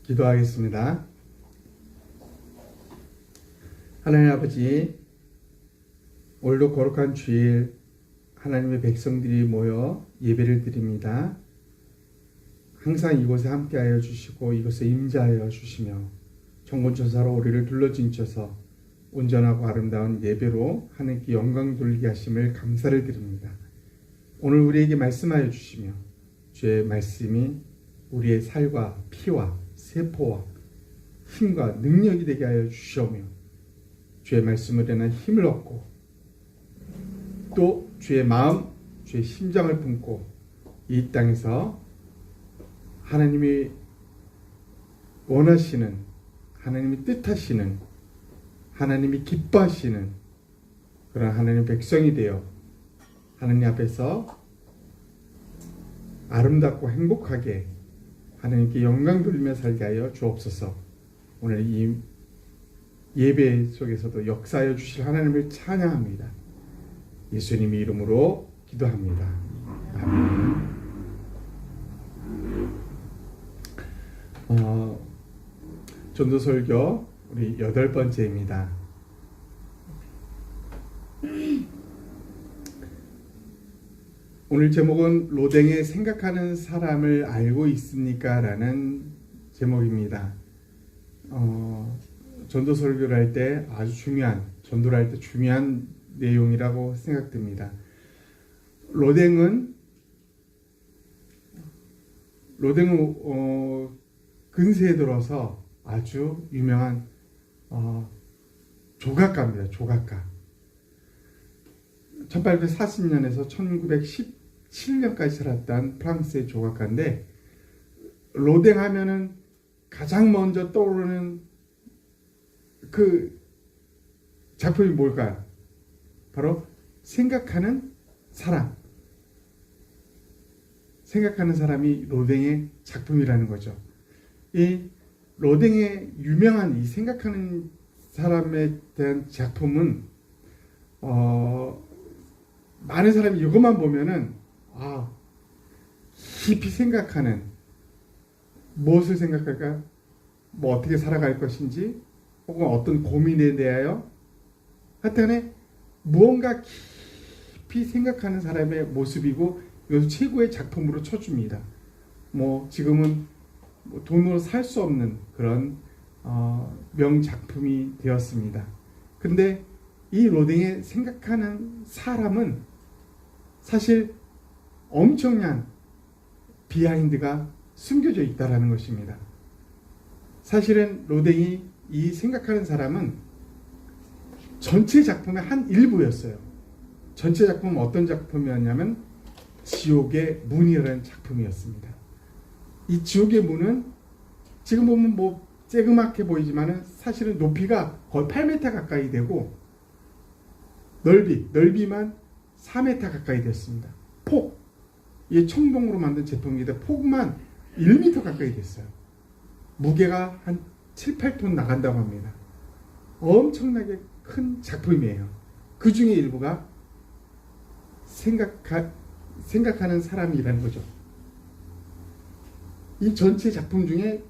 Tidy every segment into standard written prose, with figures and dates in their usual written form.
기도하겠습니다. 하나님 아버지, 오늘도 거룩한 주일 하나님의 백성들이 모여 예배를 드립니다. 항상 이곳에 함께하여 주시고 이곳에 임재하여 주시며 정권천사로 우리를 둘러진쳐서 온전하고 아름다운 예배로 하나님께 영광 돌리게 하심을 감사를 드립니다. 오늘 우리에게 말씀하여 주시며 주의 말씀이 우리의 살과 피와 세포와 힘과 능력이 되게 하여 주시오며 주의 말씀을 인한 힘을 얻고 또 주의 마음, 주의 심장을 품고 이 땅에서 하나님이 원하시는, 하나님이 뜻하시는, 하나님이 기뻐하시는 그런 하나님 백성이 되어 하나님 앞에서 아름답고 행복하게 하나님께 영광 돌리며 살게 하여 주옵소서. 오늘 이 예배 속에서도 역사하여 주실 하나님을 찬양합니다. 예수님의 이름으로 기도합니다. 아멘. 전도설교 우리 8번째입니다. 오늘 제목은 로댕의 생각하는 사람을 알고 있습니까? 라는 제목입니다. 전도설교를 할 때 아주 중요한, 전도를 할 때 중요한 내용이라고 생각됩니다. 로댕은 근세에 들어서 아주 유명한 조각가입니다. 조각가. 1840년에서 1917년까지 살았던 프랑스의 조각가인데, 로댕 하면은 가장 먼저 떠오르는 그 작품이 뭘까요? 바로 생각하는 사람. 생각하는 사람이 로댕의 작품이라는 거죠. 이 로댕의 유명한 이 생각하는 사람에 대한 작품은 많은 사람이 이것만 보면은 깊이 생각하는, 무엇을 생각할까? 뭐 어떻게 살아갈 것인지, 혹은 어떤 고민에 대하여 하여튼에 무언가 깊이 생각하는 사람의 모습이고, 이것을 최고의 작품으로 쳐줍니다. 뭐 지금은 돈으로 살 수 없는 그런 명작품이 되었습니다. 근데 이 로댕의 생각하는 사람은 사실 엄청난 비하인드가 숨겨져 있다는 것입니다. 사실은 로댕이 이 생각하는 사람은 전체 작품의 한 일부였어요. 전체 작품은 어떤 작품이었냐면 지옥의 문이라는 작품이었습니다. 이 지옥의 문은 지금 보면 뭐 쬐그맣게 보이지만은 사실은 높이가 거의 8m 가까이 되고 넓이만 4m 가까이 됐습니다. 폭, 이게 청동으로 만든 제품인데 폭만 1m 가까이 됐어요. 무게가 한 7, 8톤 나간다고 합니다. 엄청나게 큰 작품이에요. 그 중에 일부가 생각하는 사람이라는 거죠. 이 전체 작품 중에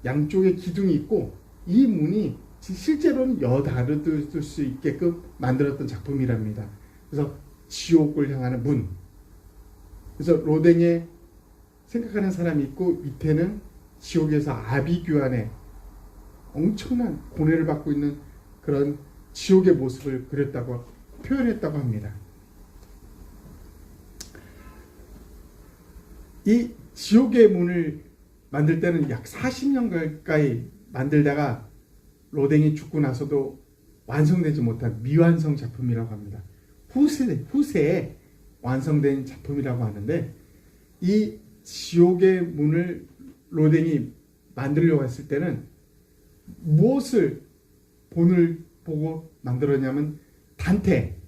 양쪽에 기둥이 있고, 이 문이 실제로는 여다를 수 있게끔 만들었던 작품이랍니다. 그래서 지옥을 향하는 문. 그래서 로댕에 생각하는 사람이 있고, 밑에는 지옥에서 아비규환의 엄청난 고뇌를 받고 있는 그런 지옥의 모습을 그렸다고 표현했다고 합니다. 이 지옥의 문을 만들 때는 약 40년 가까이 만들다가 로댕이 죽고 나서도 완성되지 못한 미완성 작품이라고 합니다. 후세에 완성된 작품이라고 하는데, 이 지옥의 문을 로댕이 만들려고 했을 때는 무엇을 본을 보고 만들었냐면 단테,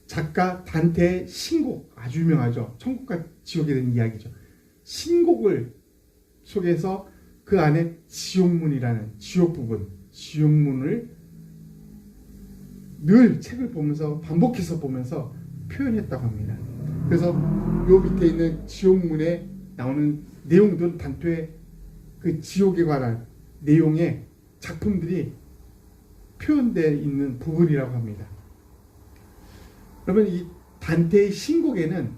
작가 단테의 신곡, 아주 유명하죠. 천국과 지옥에 대한 이야기죠. 신곡을 속에서 그 안에 지옥문이라는 지옥 부분, 지옥문을 늘 책을 보면서 반복해서 보면서 표현했다고 합니다. 그래서 요 밑에 있는 지옥문에 나오는 내용들은 단토에 그 지옥에 관한 내용의 작품들이 표현되어 있는 부분이라고 합니다. 여러분, 이 단테의 신곡에는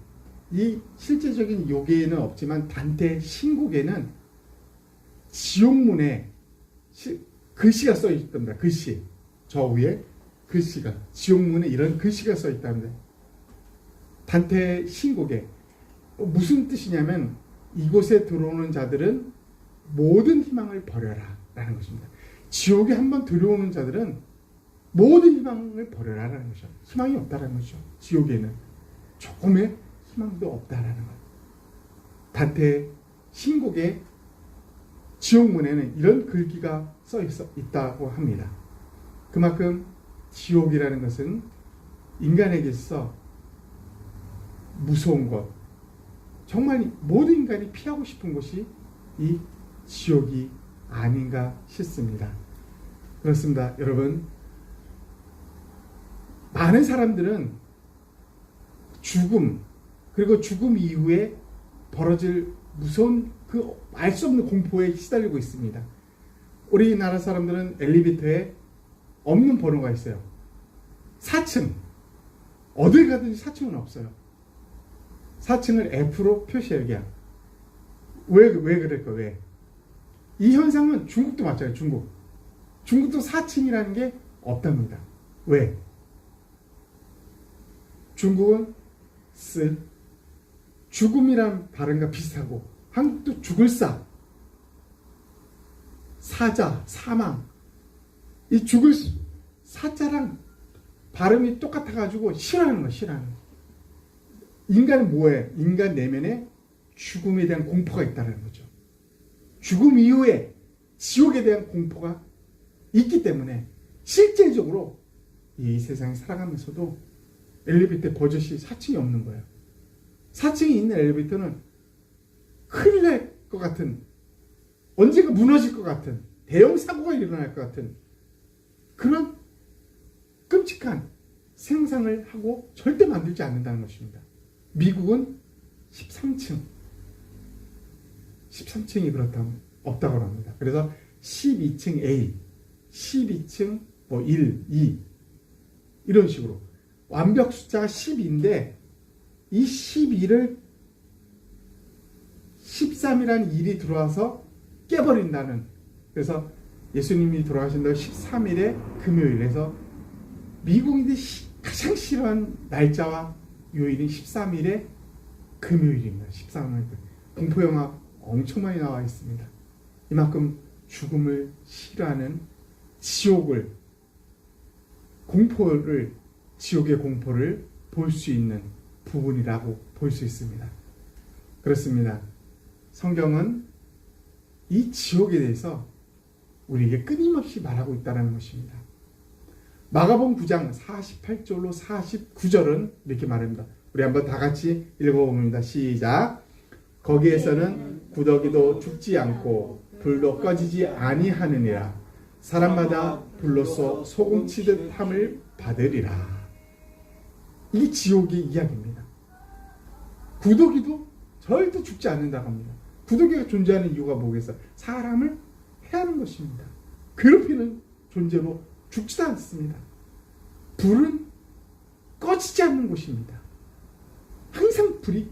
이 실제적인 요괴는 없지만 단테의 신곡에는 지옥문에 글씨가 써 있답니다. 글씨. 저 위에 글씨가, 지옥문에 이런 글씨가 써 있답니다. 단테의 신곡에 무슨 뜻이냐면 이곳에 들어오는 자들은 모든 희망을 버려라 라는 것입니다. 지옥에 한번 들어오는 자들은 모든 희망을 버려라 라는 것이죠. 희망이 없다라는 것이죠. 지옥에는 조금의 희망도 없다라는 것. 단테의 신곡의 지옥문에는 이런 글귀가 써 있다고 합니다. 그만큼 지옥이라는 것은 인간에게서 무서운 것, 정말 모든 인간이 피하고 싶은 곳이 이 지옥이 아닌가 싶습니다. 그렇습니다. 여러분, 많은 사람들은 죽음, 그리고 죽음 이후에 벌어질 무서운 그 알 수 없는 공포에 시달리고 있습니다. 우리나라 사람들은 엘리베이터에 없는 번호가 있어요. 4층. 어딜 가든지 4층은 없어요. 4층을 F로 표시해요. 그냥. 왜 그럴까? 왜? 이 현상은 중국도 마찬가지예요. 중국도 4층이라는 게 없답니다. 왜? 중국은 죽음이란 발음과 비슷하고, 한국도 죽을 사자, 사망. 이 죽을 사자랑 발음이 똑같아가지고 싫어하는 거야, 싫어하는 거. 인간은 뭐예요? 인간 내면에 죽음에 대한 공포가 있다는 거죠. 죽음 이후에 지옥에 대한 공포가 있기 때문에 실제적으로 이 세상에 살아가면서도 엘리베이터 버젓이 4층이 없는 거예요. 4층이 있는 엘리베이터는 큰일 날 것 같은, 언젠가 무너질 것 같은, 대형 사고가 일어날 것 같은 그런 끔찍한 생상을 하고 절대 만들지 않는다는 것입니다. 미국은 13층이 그렇다면 없다고 합니다. 그래서 12층 A, 12층 1, 2 이런 식으로 완벽 숫자가 10인데 이 12를 13이라는 일이 들어와서 깨버린다는, 그래서 예수님이 돌아가신다고 13일에 금요일에서 미국인들이 가장 싫어하는 날짜와 요일인 13일에 금요일입니다. 13일. 공포영화 엄청 많이 나와 있습니다. 이만큼 죽음을 싫어하는 지옥의 공포를 볼 수 있는 부분이라고 볼 수 있습니다. 그렇습니다. 성경은 이 지옥에 대해서 우리에게 끊임없이 말하고 있다는 것입니다. 마가복음 9장 48절로 49절은 이렇게 말합니다. 우리 한번 다 같이 읽어봅니다. 시작. 거기에서는 구더기도 죽지 않고 불도 꺼지지 아니하느니라. 사람마다 불로써 소금치듯 함을 받으리라. 이 지옥의 이야기입니다. 구더기도 절대 죽지 않는다고 합니다. 구더기가 존재하는 이유가 뭐겠어요? 사람을 해하는 것입니다. 괴롭히는 존재로 죽지도 않습니다. 불은 꺼지지 않는 곳입니다. 항상 불이,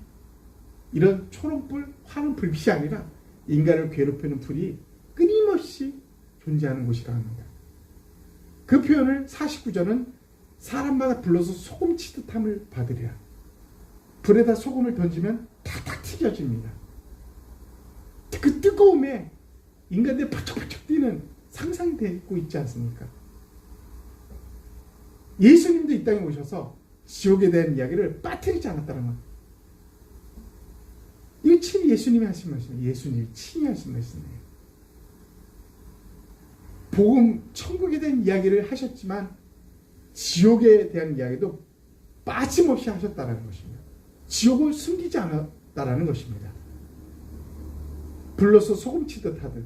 이런 초롱불, 화는 불빛이 아니라 인간을 괴롭히는 불이 끊임없이 존재하는 곳이라 합니다. 그 표현을 49절은 사람마다 불러서 소금치듯 함을 받으리라. 불에다 소금을 던지면 탁탁 튀겨집니다. 그 뜨거움에 인간들이 펄쩍펄쩍 뛰는 상상이 되고 있지 않습니까? 예수님도 이 땅에 오셔서 지옥에 대한 이야기를 빠뜨리지 않았다는 것. 이거 친히 예수님이 하신 말씀이에요. 예수님이 친히 하신 말씀이에요. 복음, 천국에 대한 이야기를 하셨지만 지옥에 대한 이야기도 빠짐없이 하셨다는 것입니다. 지옥을 숨기지 않았다는 것입니다. 불러서 소금치듯 하듯.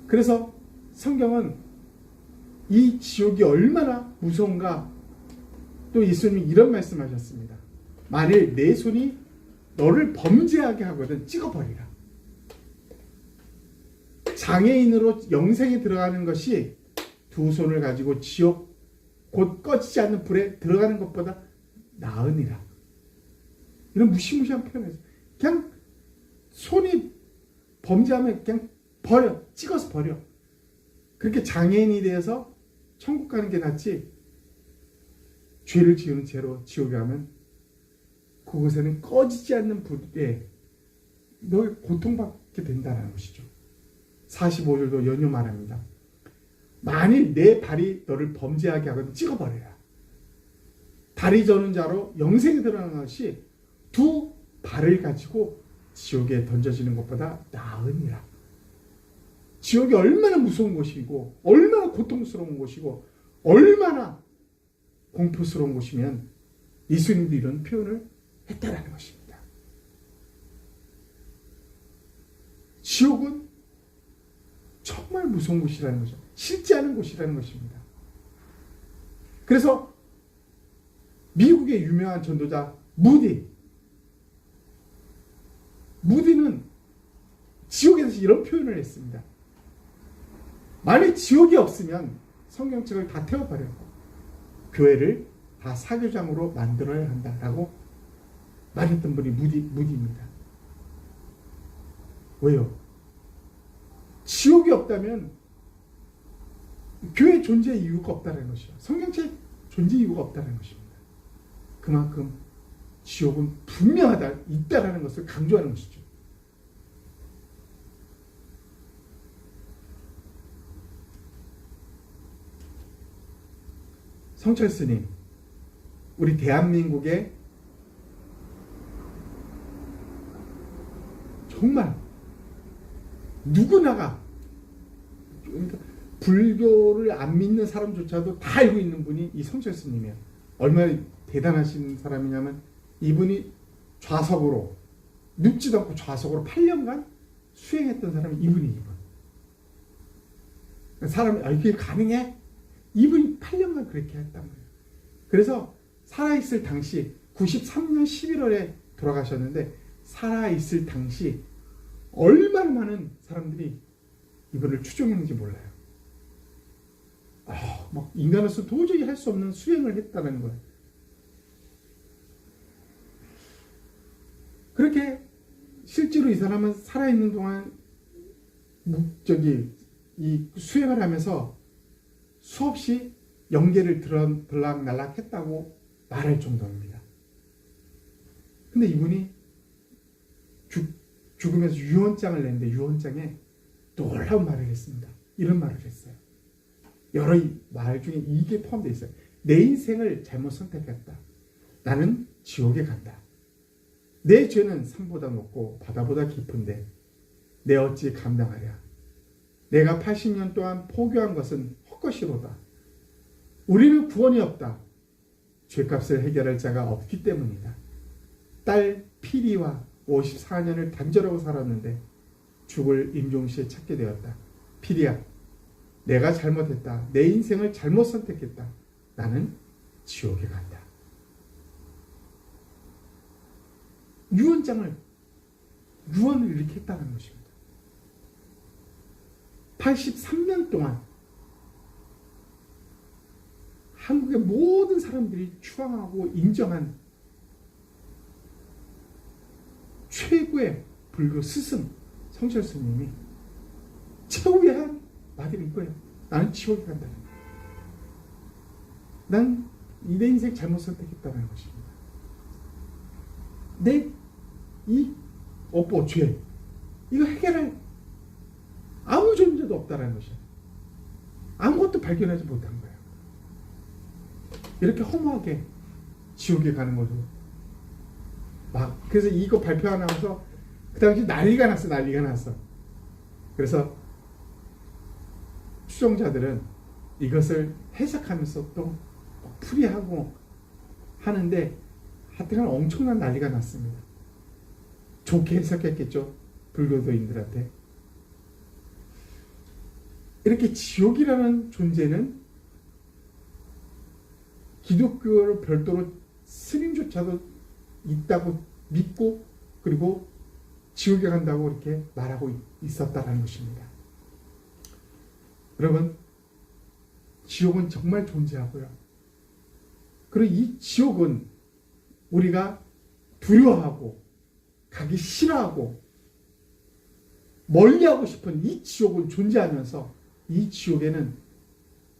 그래서 성경은 이 지옥이 얼마나 무서운가, 또 예수님이 이런 말씀하셨습니다. 만일 내 손이 너를 범죄하게 하거든 찍어버리라. 장애인으로 영생에 들어가는 것이 두 손을 가지고 지옥 곧 꺼지지 않는 불에 들어가는 것보다 나으니라. 이런 무시무시한 표현에서 그냥 손이 범죄하면 그냥 버려, 찍어서 버려. 그렇게 장애인이 되어서 천국 가는 게 낫지, 죄를 지은 채로 지옥에 가면 그곳에는 꺼지지 않는 불에 너 고통받게 된다는 것이죠. 45절도 연유 말합니다. 만일 내 발이 너를 범죄하게 하거든 찍어버려라. 다리 저는 자로 영생에 들어가는 것이 두 발을 가지고 지옥에 던져지는 것보다 나으니라. 지옥이 얼마나 무서운 곳이고 얼마나 고통스러운 곳이고 얼마나 공포스러운 곳이면 예수님도 이런 표현을 했다라는 것입니다. 지옥은 정말 무서운 곳이라는 거죠. 싫지 않은 곳이라는 것입니다. 그래서 미국의 유명한 전도자 무디는 지옥에 대해서 이런 표현을 했습니다. 만약 지옥이 없으면 성경책을 다 태워버리고 교회를 다 사교장으로 만들어야 한다라고 말했던 분이 무디입니다. 왜요? 지옥이 없다면 교회 존재 이유가 없다는 것이죠. 성경책 존재 이유가 없다는 것입니다. 그만큼 지옥은 분명하다, 있다라는 것을 강조하는 것이죠. 성철 스님, 우리 대한민국의 정말 누구나가, 그러니까 불교를 안 믿는 사람조차도 다 알고 있는 분이 이 성철 스님이에요. 얼마나 대단하신 사람이냐면 이분이 좌석으로, 눕지도 않고 좌석으로 8년간 수행했던 사람이 이분. 사람이 이게 가능해? 이분이 8년간 그렇게 했단 말이에요. 그래서 살아있을 당시 93년 11월에 돌아가셨는데 살아있을 당시 얼마나 많은 사람들이 이분을 추종했는지 몰라요. 막 인간으로서 도저히 할 수 없는 수행을 했다는 거예요. 그렇게 실제로 이 사람은 살아있는 동안 이 수행을 하면서 수없이 영계를 들락날락 했다고 말할 정도입니다. 근데 이분이 죽으면서 유언장을 냈는데 유언장에 놀라운 말을 했습니다. 이런 말을 했어요. 여러 말 중에 이게 포함되어 있어요. 내 인생을 잘못 선택했다. 나는 지옥에 간다. 내 죄는 산보다 높고 바다보다 깊은데 내 어찌 감당하랴. 내가 80년 동안 포교한 것은 헛것이로다. 우리는 구원이 없다. 죄값을 해결할 자가 없기 때문이다. 딸 피리와 54년을 단절하고 살았는데 죽을 임종시에 찾게 되었다. 피리야, 내가 잘못했다. 내 인생을 잘못 선택했다. 나는 지옥에 간다. 유언을 이렇게 했다는 것입니다. 83년 동안 한국의 모든 사람들이 추앙하고 인정한 최고의 불교 스승 성철 스님이 최후에 한 말이 이거예요. 나는 지옥에 간다. 난 내 인생 잘못 선택했다는 것입니다. 이 업보 죄 이거 해결할 아무 존재도 없다는 것이야. 아무것도 발견하지 못한 거야. 이렇게 허무하게 지옥에 가는 거죠. 그래서 이거 발표하면서 그 당시 난리가 났어. 그래서 추종자들은 이것을 해석하면서 또 풀이하고 하는데 하여튼 엄청난 난리가 났습니다. 좋게 해석했겠죠. 불교도인들한테. 이렇게 지옥이라는 존재는 기독교를 별도로 스님조차도 있다고 믿고 그리고 지옥에 간다고 이렇게 말하고 있었다는 것입니다. 여러분, 지옥은 정말 존재하고요. 그리고 이 지옥은 우리가 두려워하고 가기 싫어하고 멀리하고 싶은 이 지옥은 존재하면서 이 지옥에는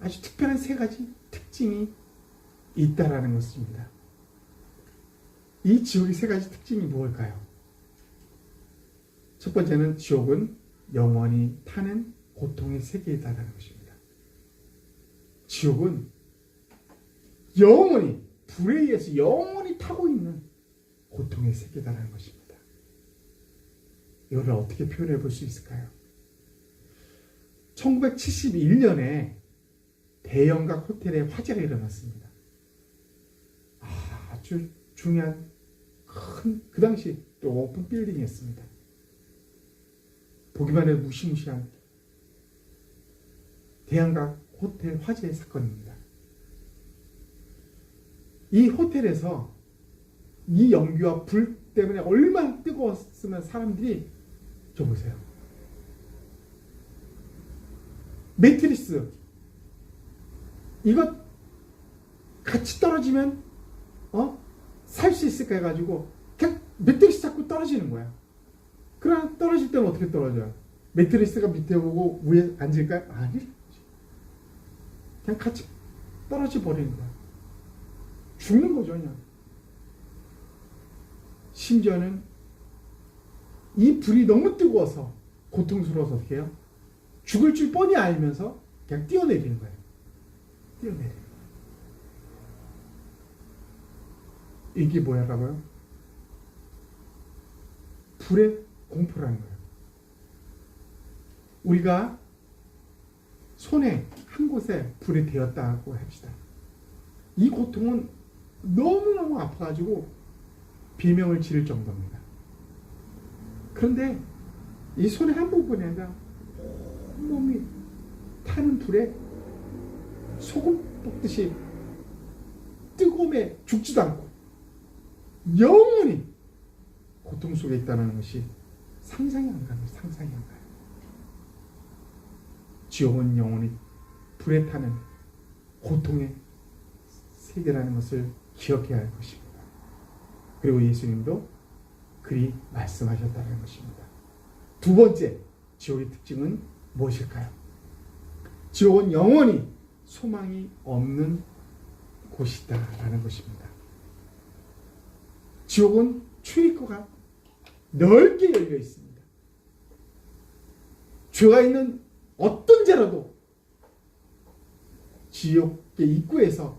아주 특별한 세 가지 특징이 있다라는 것입니다. 이 지옥의 세 가지 특징이 무엇일까요? 첫 번째는 지옥은 영원히 타는 고통의 세계이다라는 것입니다. 지옥은 영원히 불에 의해서 영원히 타고 있는 고통의 세계다라는 것입니다. 이걸 어떻게 표현해 볼 수 있을까요? 1971년에 대형각 호텔에 화재가 일어났습니다. 아주 중요한 큰 그 당시 높은 빌딩이었습니다. 보기만 해도 무시무시한 대형각 호텔 화재 사건입니다. 이 호텔에서 이 연기와 불 때문에 얼마나 뜨거웠으면 사람들이 저 보세요. 매트리스 이거 같이 떨어지면 살 수 있을까 해가지고 그냥 매트리스 잡고 떨어지는 거야. 그러나 떨어질 때는 어떻게 떨어져요? 매트리스가 밑에 오고 위에 앉을까요? 아니, 그냥 같이 떨어져 버리는 거야. 죽는 거죠, 그냥. 심지어는 이 불이 너무 뜨거워서 고통스러워서 어떻게 해요? 죽을 줄 뻔히 알면서 그냥 뛰어내리는 거예요. 뛰어내리는 거예요. 이게 뭐야라고요? 불의 공포라는 거예요. 우리가 손에 한 곳에 불이 되었다고 합시다. 이 고통은 너무너무 아파가지고 비명을 지를 정도입니다. 그런데 이 손의 한 부분이 아니라 온몸이 타는 불에 소금 볶듯이 뜨거움에 죽지도 않고 영원히 고통 속에 있다는 것이 상상이 안 가요. 상상이 안 가요. 지옥은 영원히 불에 타는 고통의 세계라는 것을 기억해야 할 것입니다. 그리고 예수님도 그리 말씀하셨다는 것입니다. 두 번째, 지옥의 특징은 무엇일까요? 지옥은 영원히 소망이 없는 곳이다라는 것입니다. 지옥은 출입구가 넓게 열려 있습니다. 죄가 있는 어떤 죄라도 지옥의 입구에서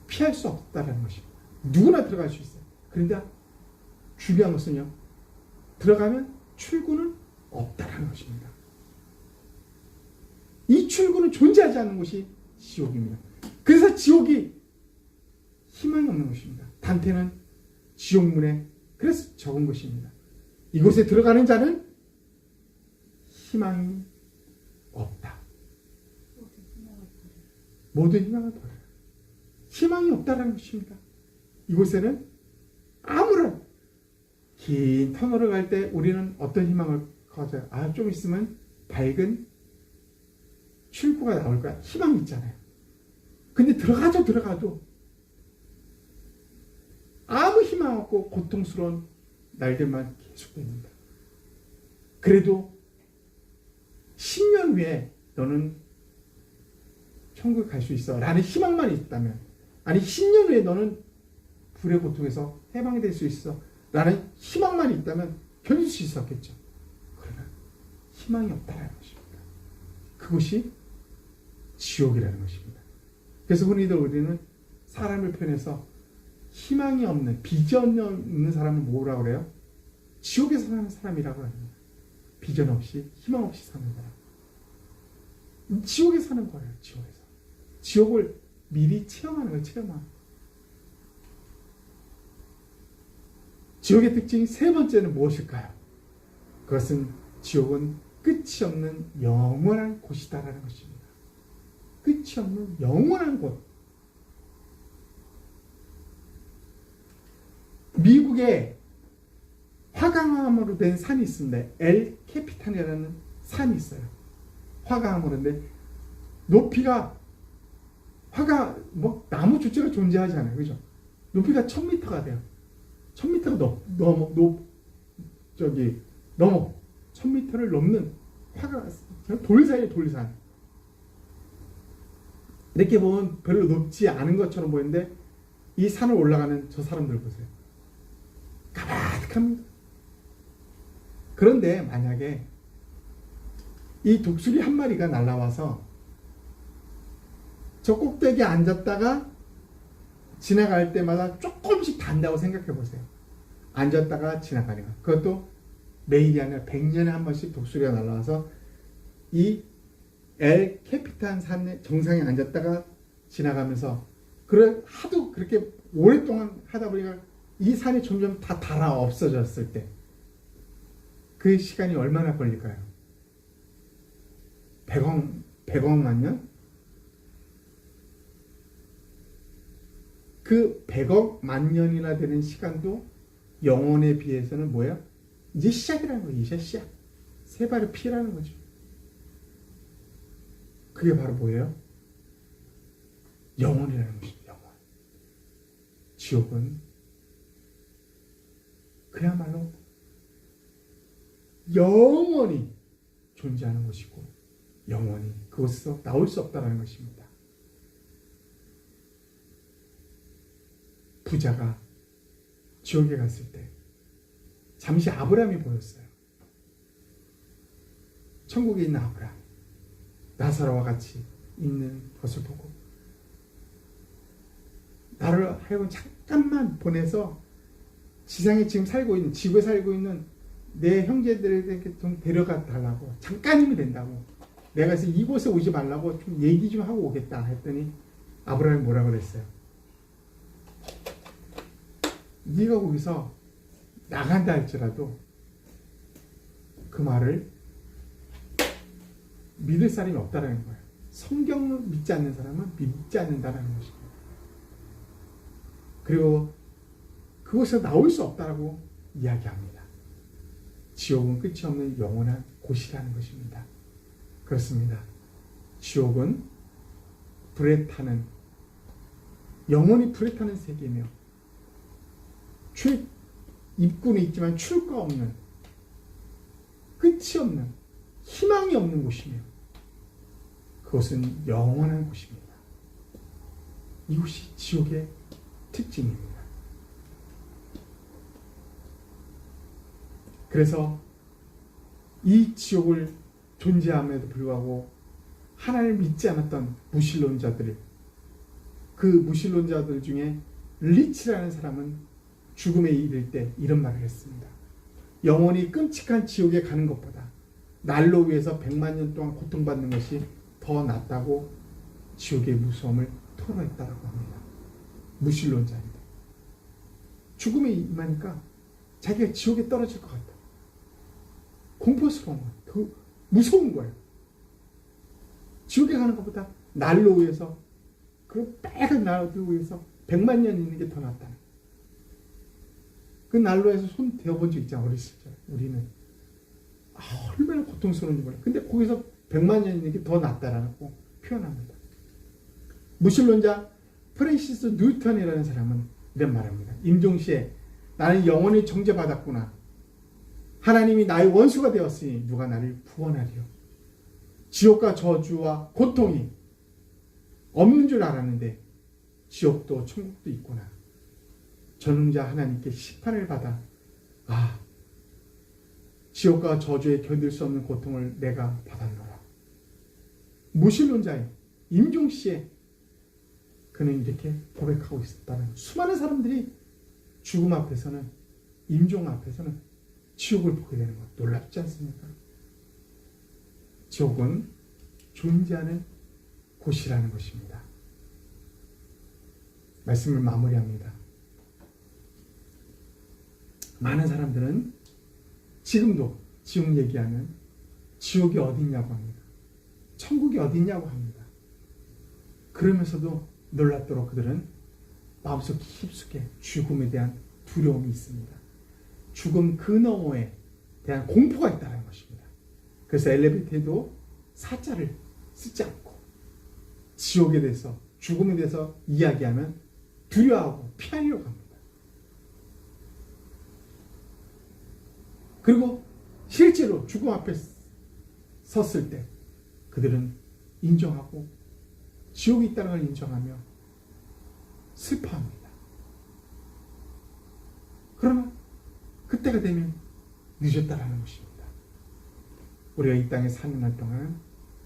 피할 수 없다는 것입니다. 누구나 들어갈 수 있어요. 그런데 중요한 것은요, 들어가면 출구는 없다는 것입니다. 이 출구는 존재하지 않는 곳이 지옥입니다. 그래서 지옥이 희망이 없는 것입니다. 단테는 지옥문에 그래서 적은 것입니다. 이곳에 들어가는 자는 희망이 없다. 모든 희망을 버려요. 희망이 없다는 것입니다. 이곳에는 아무런 긴 터널을 갈 때 우리는 어떤 희망을 가져요? 좀 있으면 밝은 출구가 나올 거야. 희망이 있잖아요. 근데 들어가도 아무 희망 없고 고통스러운 날들만 계속됩니다. 그래도 10년 후에 너는 천국에 갈 수 있어 라는 희망만 있다면, 아니 10년 후에 너는 불의 고통에서 해방이 될 수 있어 라는 희망만 있다면 견딜 수 있었겠죠. 그러나 희망이 없다는 것입니다. 그것이 지옥이라는 것입니다. 그래서 흔히들 우리는 사람을 표현해서 희망이 없는, 비전이 없는 사람을 뭐라고 그래요? 지옥에서 사는 사람이라고 합니다. 비전 없이, 희망 없이 사는 사람. 지옥에 사는 거예요. 지옥에서. 지옥을 미리 체험하는 거예요. 체험하는. 지옥의 특징 세 번째는 무엇일까요? 그것은 지옥은 끝이 없는 영원한 곳이다라는 것입니다. 끝이 없는 영원한 곳. 미국에 화강암으로 된 산이 있습니다. 엘 캐피탄이라는 산이 있어요. 화강암 오는데 높이가 뭐 나무 주체가 존재하지 않아요. 그죠? 높이가 1000m가 돼요. 1000m가 넘어 1000m를 넘는 돌산이에요. 돌산. 이렇게 보면 별로 높지 않은 것처럼 보이는데 이 산을 올라가는 저 사람들 보세요. 가득합니다. 그런데 만약에 이 독수리 한 마리가 날아와서 저 꼭대기에 앉았다가 지나갈 때마다 조금씩 단다고 생각해 보세요. 앉았다가 지나가는 거. 그것도 매일이 아니라 100년에 한 번씩 독수리가 날아와서 이 엘 캐피탄 산 정상에 앉았다가 지나가면서 하도 그렇게 오랫동안 하다 보니까 이 산이 점점 다 닳아 없어졌을 때 그 시간이 얼마나 걸릴까요? 100억만 년? 그 100억만 년이나 되는 시간도 영혼에 비해서는 뭐예요? 이제 시작이라는 거예요. 이제 시작. 세 발의 피라는 거죠. 그게 바로 뭐예요? 영혼이라는 것입니다. 영혼. 지옥은 그야말로 영원히 존재하는 것이고 영원히 그곳에서 나올 수 없다는 것입니다. 부자가 지옥에 갔을 때 잠시 아브라함이 보였어요. 천국에 있는 아브라함, 나사로와 같이 있는 것을 보고 나를 하여금 잠깐만 보내서 지상에 지금 지구에 살고 있는 내 형제들에게 좀 데려가 달라고, 잠깐이면 된다고, 내가 이곳에 오지 말라고 좀 얘기 좀 하고 오겠다 했더니 아브라함이 뭐라고 그랬어요? 네가 거기서 나간다 할지라도 그 말을 믿을 사람이 없다라는 거예요. 성경을 믿지 않는 사람은 믿지 않는다는 것입니다. 그리고 그곳에서 나올 수 없다라고 이야기합니다. 지옥은 끝이 없는 영원한 곳이라는 것입니다. 그렇습니다. 지옥은 불에 타는, 영원히 불에 타는 세계이며 입구는 있지만 출구가 없는, 끝이 없는, 희망이 없는 곳이며 그것은 영원한 곳입니다. 이곳이 지옥의 특징입니다. 그래서 이 지옥을 존재함에도 불구하고 하나님을 믿지 않았던 무신론자들, 그 무신론자들 중에 리치라는 사람은 죽음에 이를 때 이런 말을 했습니다. 영원히 끔찍한 지옥에 가는 것보다 난로 위에서 100만 년 동안 고통받는 것이 더 낫다고 지옥의 무서움을 토로했다고 합니다. 무신론자입니다. 죽음에 임하니까 자기가 지옥에 떨어질 것 같다. 공포스러운 거예요. 무서운 거예요. 지옥에 가는 것보다 난로 위에서, 그 빨간 난로 위에서 100만 년 있는 게 더 낫다는. 그 난로에서 손 대어본 적 있잖아, 어렸을 때. 우리는. 얼마나 고통스러운지 몰라. 근데 거기서 100만 년 있는 게 더 낫다라고 표현합니다. 무신론자 프랜시스 뉴턴이라는 사람은 이런 말합니다. 임종시에 나는 영원히 정죄받았구나. 하나님이 나의 원수가 되었으니 누가 나를 구원하리요. 지옥과 저주와 고통이 없는 줄 알았는데 지옥도 천국도 있구나. 전능자 하나님께 심판을 받아 지옥과 저주에 견딜 수 없는 고통을 내가 받았노라. 무신론자의 임종시에 그는 이렇게 고백하고 있었다는, 수많은 사람들이 죽음 앞에서는, 임종 앞에서는 지옥을 보게 되는 것, 놀랍지 않습니까? 지옥은 존재하는 곳이라는 것입니다. 말씀을 마무리합니다. 많은 사람들은 지금도 지옥 얘기하면 지옥이 어디냐고 합니다. 천국이 어디냐고 합니다. 그러면서도 놀랍도록 그들은 마음속 깊숙이 죽음에 대한 두려움이 있습니다. 죽음 그 너머에 대한 공포가 있다는 것입니다. 그래서 엘리베이터에도 사자를 쓰지 않고 지옥에 대해서, 죽음에 대해서 이야기하면 두려워하고 피하려고 합니다. 그리고 실제로 죽음 앞에 섰을 때 그들은 인정하고 지옥이 있다는 걸 인정하며 슬퍼합니다. 그러나 그때가 되면 늦었다라는 것입니다. 우리가 이 땅에 사는 날 동안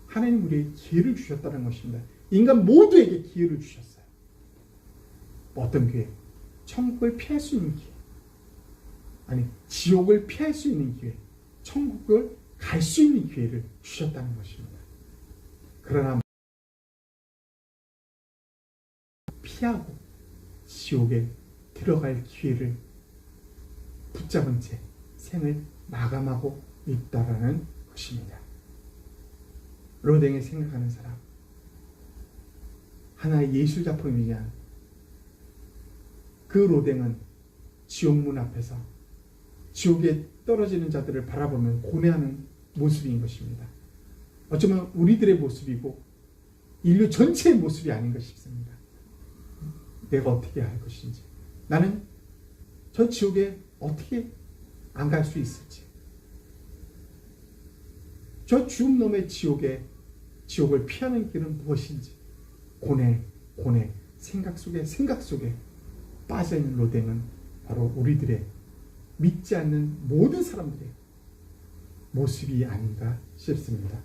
하나님 우리에게 기회를 주셨다는 것입니다. 인간 모두에게 기회를 주셨어요. 어떤 기회? 천국을 피할 수 있는 기회. 아니, 지옥을 피할 수 있는 기회. 천국을 갈 수 있는 기회를 주셨다는 것입니다. 그러나 피하고 지옥에 들어갈 기회를 붙잡은 채 생을 마감하고 있다라는 것입니다. 로댕을 생각하는 사람, 하나의 예술 작품이냐, 그 로댕은 지옥문 앞에서 지옥에 떨어지는 자들을 바라보면 고뇌하는 모습인 것입니다. 어쩌면 우리들의 모습이고 인류 전체의 모습이 아닌가 싶습니다. 내가 어떻게 할 것인지, 나는 저 지옥에 어떻게 안 갈 수 있을지, 저 죽음 놈의 지옥을 피하는 길은 무엇인지 고뇌, 생각 속에 빠져있는 로댕은 바로 우리들의 믿지 않는 모든 사람들의 모습이 아닌가 싶습니다.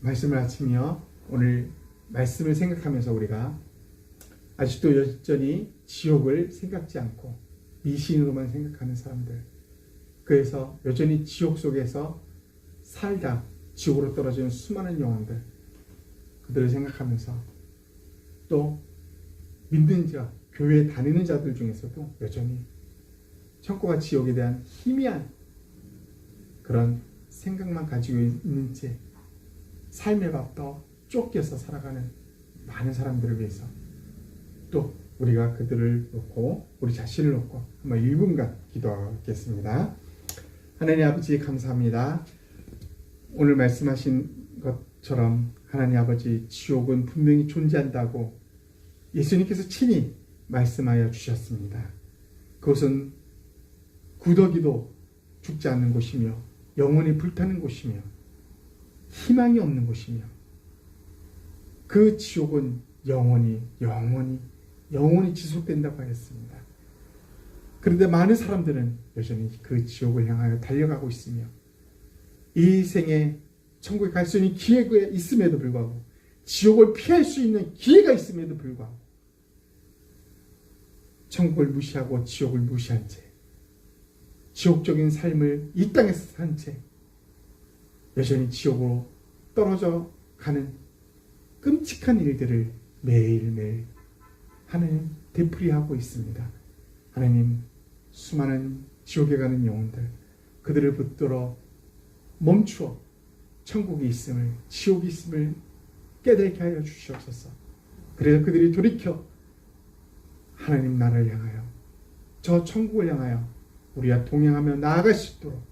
말씀을 마치며 오늘 말씀을 생각하면서 우리가 아직도 여전히 지옥을 생각지 않고 미신으로만 생각하는 사람들, 그래서 여전히 지옥 속에서 살다 지옥으로 떨어지는 수많은 영혼들, 그들을 생각하면서 또 믿는 자, 교회에 다니는 자들 중에서도 여전히 천국과 지옥에 대한 희미한 그런 생각만 가지고 있는 채 삶의 밥도 쫓겨서 살아가는 많은 사람들을 위해서 또 우리가 그들을 놓고 우리 자신을 놓고 한번 1분간 기도하겠습니다. 하나님 아버지 감사합니다. 오늘 말씀하신 것처럼 하나님 아버지, 지옥은 분명히 존재한다고 예수님께서 친히 말씀하여 주셨습니다. 그것은 구더기도 죽지 않는 곳이며 영원히 불타는 곳이며 희망이 없는 곳이며 그 지옥은 영원히 지속된다고 하였습니다. 그런데 많은 사람들은 여전히 그 지옥을 향하여 달려가고 있으며 이 생에 천국에 갈 수 있는 기회가 있음에도 불구하고 지옥을 피할 수 있는 기회가 있음에도 불구하고 천국을 무시하고 지옥을 무시한 채 지옥적인 삶을 이 땅에서 산 채 여전히 지옥으로 떨어져 가는 끔찍한 일들을 매일매일 하나님 되풀이하고 있습니다. 하나님, 수많은 지옥에 가는 영혼들, 그들을 붙들어 멈추어 천국이 있음을, 지옥이 있음을 깨닫게 하여 주시옵소서. 그래서 그들이 돌이켜 하나님 나라를 향하여, 저 천국을 향하여 우리가 동행하며 나아갈 수 있도록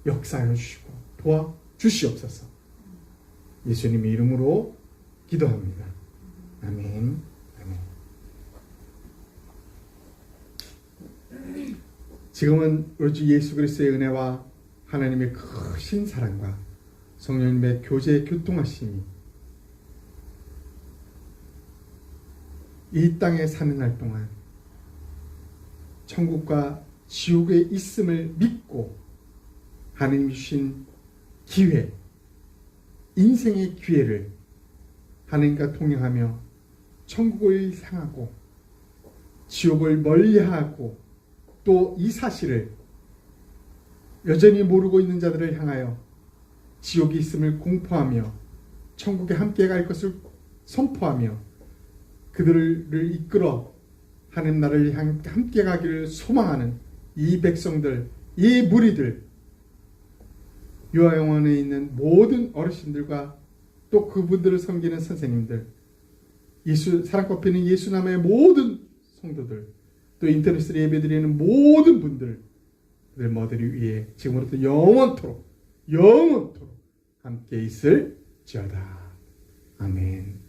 역사하여 주시고 도와 주시옵소서. 예수님의 이름으로 기도합니다. 아멘. 지금은 우리 주 예수 그리스도의 은혜와 하나님의 크신 사랑과 성령님의 교제 교통하심이 이 땅에 사는 날 동안 천국과 지옥에 있음을 믿고 하나님이 주신 기회, 인생의 기회를 하나님과 동행하며 천국을 향하고 지옥을 멀리하고 또 이 사실을 여전히 모르고 있는 자들을 향하여 지옥이 있음을 공포하며 천국에 함께 갈 것을 선포하며 그들을 이끌어 하나님 나라를 함께 가기를 소망하는 이 백성들, 이 무리들, 유아영원에 있는 모든 어르신들과 또 그분들을 섬기는 선생님들, 사랑꽃피는 예수남의 모든 성도들, 또 인터넷으로 예배드리는 모든 분들, 그들 모두를 위해 지금부터 영원토록 함께 있을지어다. 아멘.